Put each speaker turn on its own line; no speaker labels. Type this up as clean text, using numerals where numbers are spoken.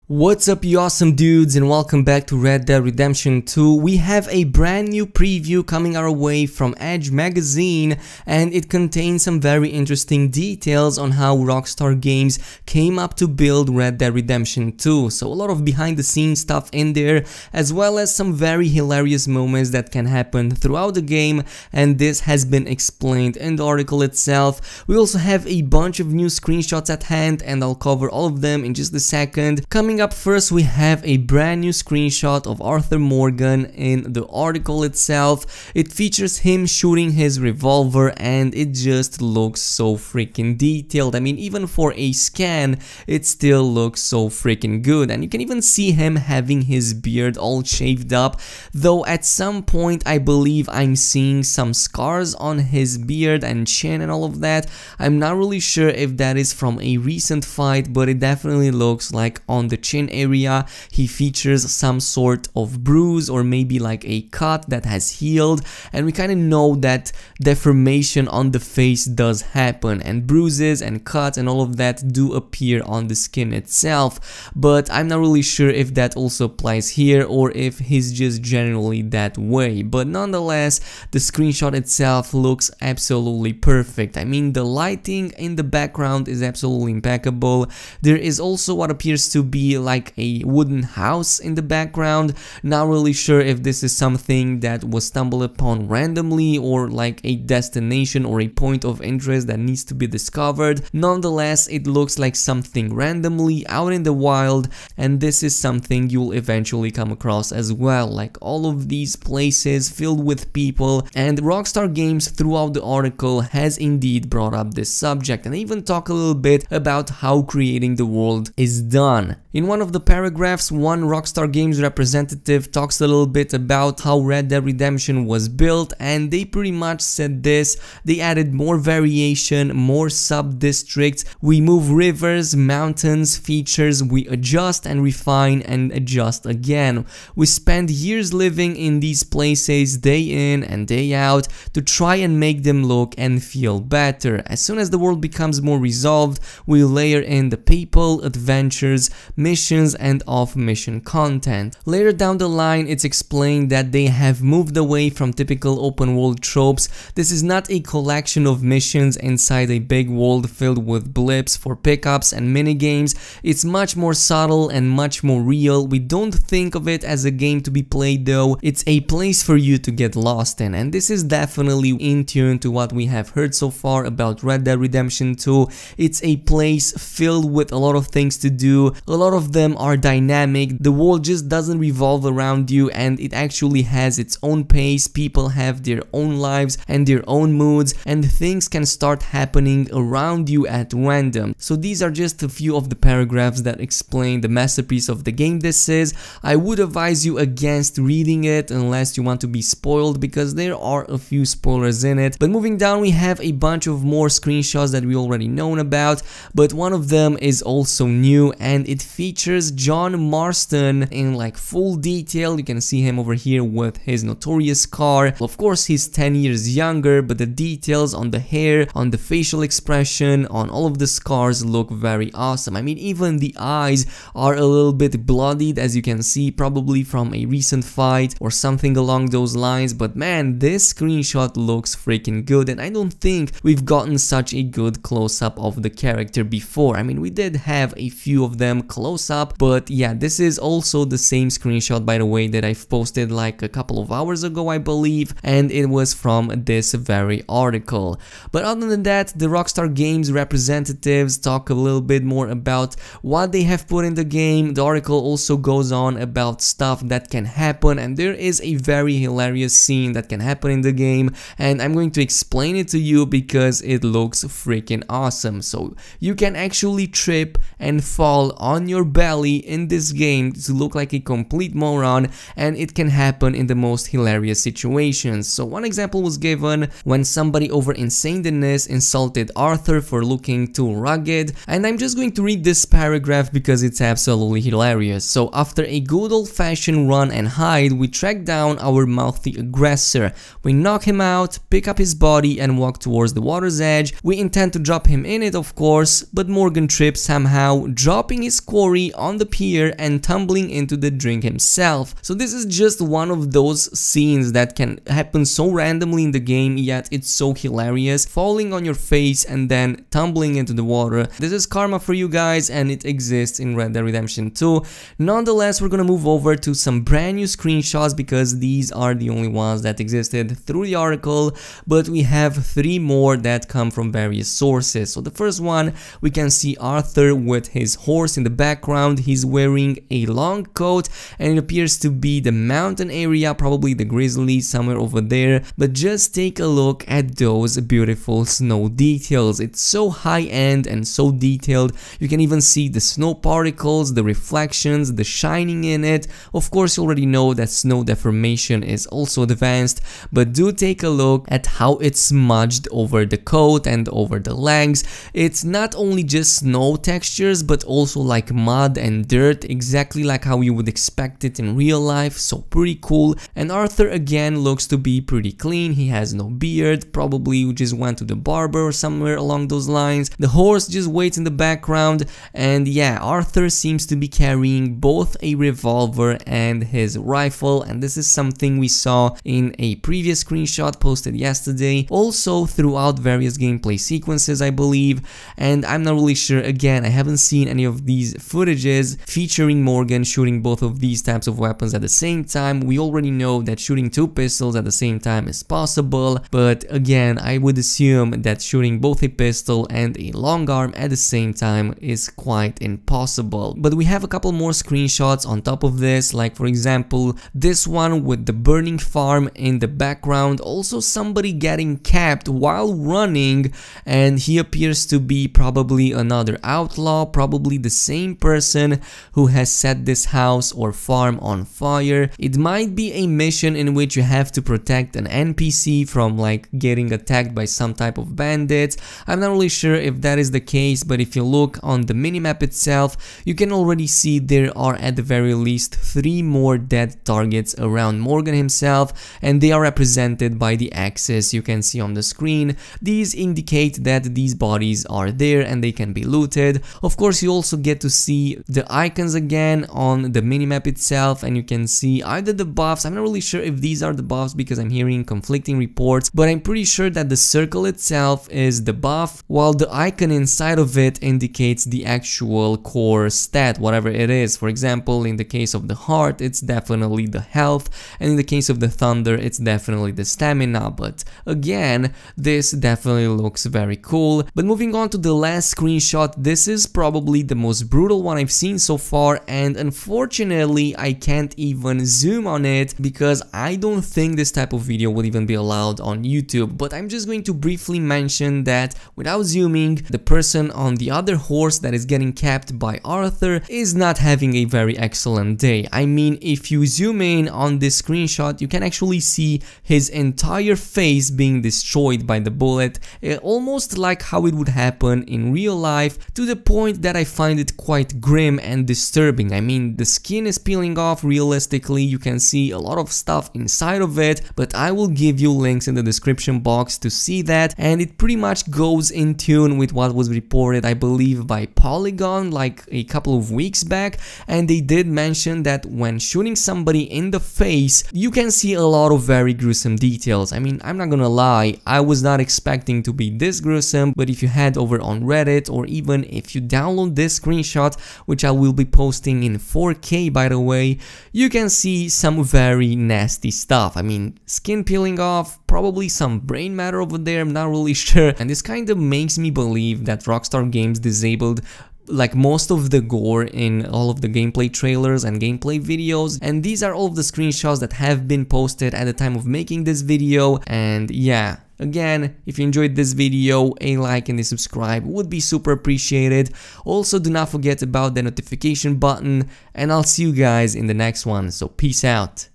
What's up, you awesome dudes, and welcome back to Red Dead Redemption 2. We have a brand new preview coming our way from Edge magazine, and it contains some very interesting details on how Rockstar Games came up to build Red Dead Redemption 2. So a lot of behind the scenes stuff in there, as well as some very hilarious moments that can happen throughout the game, and this has been explained in the article itself. We also have a bunch of new screenshots at hand, and I'll cover all of them in just a second. Coming up first, we have a brand new screenshot of Arthur Morgan in the article itself. It features him shooting his revolver, and it just looks so freaking detailed. I mean, even for a scan, it still looks so freaking good, and you can even see him having his beard all shaved up, though at some point I believe I'm seeing some scars on his beard and chin and all of that. I'm not really sure if that is from a recent fight, but it definitely looks like on the chin area he features some sort of bruise or maybe like a cut that has healed, and we kind of know that deformation on the face does happen, and bruises and cuts and all of that do appear on the skin itself, but I'm not really sure if that also applies here or if he's just generally that way. But nonetheless, the screenshot itself looks absolutely perfect. I mean, the lighting in the background is absolutely impeccable. There is also what appears to be like a wooden house in the background. Not really sure if this is something that was stumbled upon randomly or like a destination or a point of interest that needs to be discovered. Nonetheless, it looks like something randomly out in the wild, and this is something you'll eventually come across as well, like all of these places filled with people. And Rockstar Games throughout the article has indeed brought up this subject and even talk a little bit about how creating the world is done. In one of the paragraphs, one Rockstar Games representative talks a little bit about how Red Dead Redemption was built, and they pretty much said this: they added more variation, more sub-districts, we move rivers, mountains, features, we adjust and refine and adjust again. We spend years living in these places day in and day out to try and make them look and feel better. As soon as the world becomes more resolved, we layer in the people, adventures, missions and off-mission content. Later down the line, it's explained that they have moved away from typical open world tropes. This is not a collection of missions inside a big world filled with blips for pickups and minigames. It's much more subtle and much more real. We don't think of it as a game to be played though, it's a place for you to get lost in, and this is definitely in tune to what we have heard so far about Red Dead Redemption 2. It's a place filled with a lot of things to do. A lot of them are dynamic. The world just doesn't revolve around you, and it actually has its own pace. People have their own lives and their own moods, and things can start happening around you at random. So these are just a few of the paragraphs that explain the masterpiece of the game this is. I would advise you against reading it unless you want to be spoiled, because there are a few spoilers in it. But moving down, we have a bunch of more screenshots that we already known about, but one of them is also new, and it features John Marston in like full detail. You can see him over here with his notorious car. Of course, he's 10 years younger, but the details on the hair, on the facial expression, on all of the scars look very awesome. I mean, even the eyes are a little bit bloodied, as you can see, probably from a recent fight or something along those lines. But man, this screenshot looks freaking good, and I don't think we've gotten such a good close-up of the character before. I mean, we did have a few of them close up, but yeah, this is also the same screenshot, by the way, that I've posted like a couple of hours ago, I believe, and it was from this very article. But other than that, the Rockstar Games representatives talk a little bit more about what they have put in the game. The article also goes on about stuff that can happen, and there is a very hilarious scene that can happen in the game, and I'm going to explain it to you because it looks freaking awesome. So you can actually trip and fall on your belly in this game to look like a complete moron, and it can happen in the most hilarious situations. So one example was given when somebody over insaneness insulted Arthur for looking too rugged, and I'm just going to read this paragraph because it's absolutely hilarious. So after a good old-fashioned run and hide, we track down our mouthy aggressor. We knock him out, pick up his body and walk towards the water's edge. We intend to drop him in it, of course, but Morgan trips somehow, dropping his quarter story on the pier and tumbling into the drink himself. So this is just one of those scenes that can happen so randomly in the game, yet it's so hilarious. Falling on your face and then tumbling into the water. This is karma for you guys, and it exists in Red Dead Redemption 2. Nonetheless, we're gonna move over to some brand new screenshots because these are the only ones that existed through the article, but we have 3 more that come from various sources. So the first one, we can see Arthur with his horse in the background. He's wearing a long coat and it appears to be the mountain area, probably the Grizzly somewhere over there. But just take a look at those beautiful snow details. It's so high-end and so detailed. You can even see the snow particles, the reflections, the shining in it. Of course, you already know that snow deformation is also advanced, but do take a look at how it's smudged over the coat and over the legs. It's not only just snow textures, but also like mud and dirt, exactly like how you would expect it in real life. So pretty cool. And Arthur again looks to be pretty clean. He has no beard, probably just went to the barber or somewhere along those lines. The horse just waits in the background, and yeah, Arthur seems to be carrying both a revolver and his rifle, and this is something we saw in a previous screenshot posted yesterday, also throughout various gameplay sequences, I believe. And I'm not really sure, again, I haven't seen any of these footages featuring Morgan shooting both of these types of weapons at the same time. We already know that shooting 2 pistols at the same time is possible, but again, I would assume that shooting both a pistol and a long arm at the same time is quite impossible. But we have a couple more screenshots on top of this, like for example this one with the burning farm in the background, also somebody getting capped while running, and he appears to be probably another outlaw, probably the same person who has set this house or farm on fire. It might be a mission in which you have to protect an NPC from like getting attacked by some type of bandits. I'm not really sure if that is the case, but if you look on the minimap itself, you can already see there are at the very least 3 more dead targets around Morgan himself, and they are represented by the axes you can see on the screen. These indicate that these bodies are there and they can be looted. Of course, you also get to see the icons again on the minimap itself, and you can see either the buffs. I'm not really sure if these are the buffs because I'm hearing conflicting reports, but I'm pretty sure that the circle itself is the buff, while the icon inside of it indicates the actual core stat, whatever it is. For example, in the case of the heart, it's definitely the health, and in the case of the thunder, it's definitely the stamina. But again, this definitely looks very cool. But moving on to the last screenshot, this is probably the most brutal one I've seen so far, and unfortunately I can't even zoom on it because I don't think this type of video would even be allowed on YouTube. But I'm just going to briefly mention that without zooming, the person on the other horse that is getting capped by Arthur is not having a very excellent day. I mean, if you zoom in on this screenshot, you can actually see his entire face being destroyed by the bullet, almost like how it would happen in real life, to the point that I find it quite grim and disturbing. I mean, the skin is peeling off realistically, you can see a lot of stuff inside of it, but I will give you links in the description box to see that, and it pretty much goes in tune with what was reported, I believe, by Polygon like a couple of weeks back, and they did mention that when shooting somebody in the face, you can see a lot of very gruesome details. I mean, I'm not gonna lie, I was not expecting to be this gruesome, but if you head over on Reddit, or even if you download this screenshot, which I will be posting in 4K by the way, you can see some very nasty stuff. I mean, skin peeling off, probably some brain matter over there, I'm not really sure, and this kind of makes me believe that Rockstar Games disabled like most of the gore in all of the gameplay trailers and gameplay videos, and these are all of the screenshots that have been posted at the time of making this video. And yeah, again, if you enjoyed this video, a like and a subscribe would be super appreciated. Also, do not forget about the notification button, and I'll see you guys in the next one, so peace out.